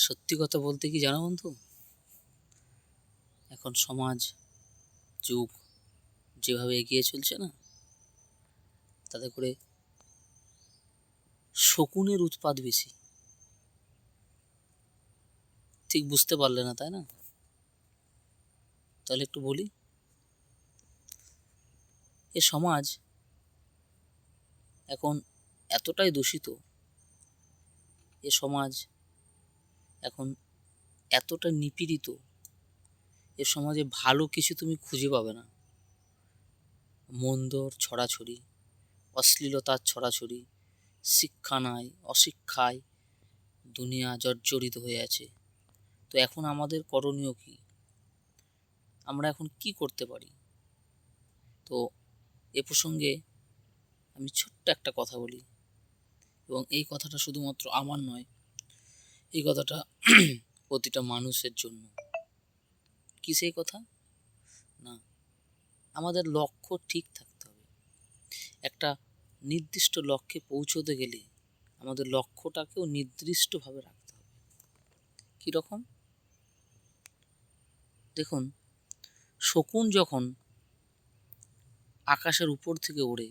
সত্যি কথা বলতে কি জানো বন্ধু, এখন সমাজ যুগ যেভাবে এগিয়ে চলছে না, তাতে করে শকুনের উৎপাত বেশি। ঠিক বুঝতে পারলে না, তাই না? তাহলে একটু বলি, এ সমাজ এখন এতটাই দূষিত, এ সমাজ এখন এতটা নিপীড়িত, এ সমাজে ভালো কিছু তুমি খুঁজে পাবে না। মন্দর ছড়াছড়ি, অশ্লীলতার ছড়াছড়ি, শিক্ষা নাই, অশিক্ষায় দুনিয়া জর্জরিত হয়ে আছে। তো এখন আমাদের করণীয় কি? আমরা এখন কি করতে পারি? তো এ প্রসঙ্গে আমি ছোট্ট একটা কথা বলি, এবং এই কথাটা শুধুমাত্র আমার নয়, এই কথাটা প্রতিটা মানুষের জন্য। কি সেই কথা? না, আমাদের লক্ষ্য ঠিক থাকতে হবে। একটা নির্দিষ্ট লক্ষ্যে পৌঁছতে গেলে আমাদের লক্ষ্যটাকেও নির্দিষ্টভাবে রাখতে হবে। কীরকম? দেখুন, শকুন যখন আকাশের উপর থেকে ওড়ে,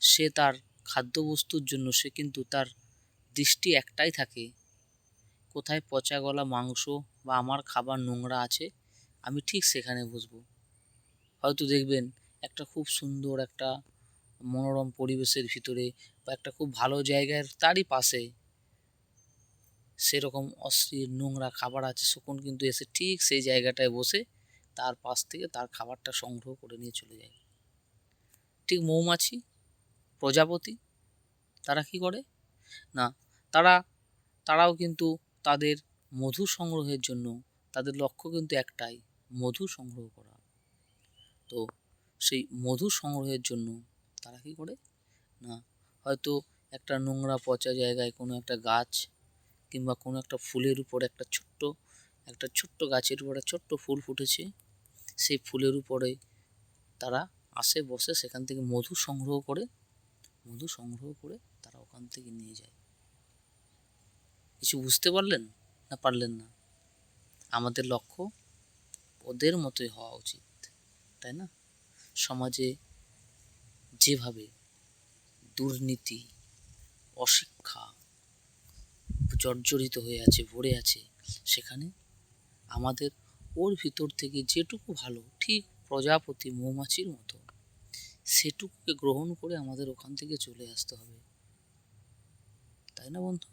সে তার খাদ্যবস্তুর জন্য সে কিন্তু তার দৃষ্টি একটাই থাকে, কোথায় পচা গলা মাংস বা আমার খাবার নোংরা আছে, আমি ঠিক সেখানে বসবো। হয়তো দেখবেন একটা খুব সুন্দর একটা মনোরম পরিবেশের ভিতরে বা একটা খুব ভালো জায়গার তারই পাশে সেরকম অশ্লীল নোংরা খাবার আছে, শকুন কিন্তু এসে ঠিক সেই জায়গাটায় বসে তার পাশ থেকে তার খাবারটা সংগ্রহ করে নিয়ে চলে যায়। ঠিক মৌমাছি, প্রজাপতি, তারা কি করে না, তারাও কিন্তু তাদের মধু সংগ্রহের জন্য তাদের লক্ষ্য কিন্তু একটাই, মধু সংগ্রহ করা। তো সেই মধু সংগ্রহের জন্য তারা কি করে না, হয়তো একটা নোংরা পচা জায়গায় কোনো একটা গাছ কিংবা কোনো একটা ফুলের উপর একটা ছোট্ট গাছের উপরে ছোট্ট ফুল ফুটেছে, সেই ফুলের উপরে তারা আসে, বসে সেখান থেকে মধু সংগ্রহ করে তারা ওখান থেকে নিয়ে যায়। কিছু বুঝতে পারলেন না পারলেন না? আমাদের লক্ষ্য ওদের মতোই হওয়া উচিত, তাই না? সমাজে যেভাবে দুর্নীতি, অশিক্ষা জর্জরিত হয়ে আছে, ভরে আছে, সেখানে আমাদের ওর ভিতর থেকে যেটুকু ভালো, ঠিক প্রজাপতি মৌমাছির মতো, সেটুকুকে গ্রহণ করে আমাদের ওখান থেকে চলে আসতে হবে, তাই না বন্ধু?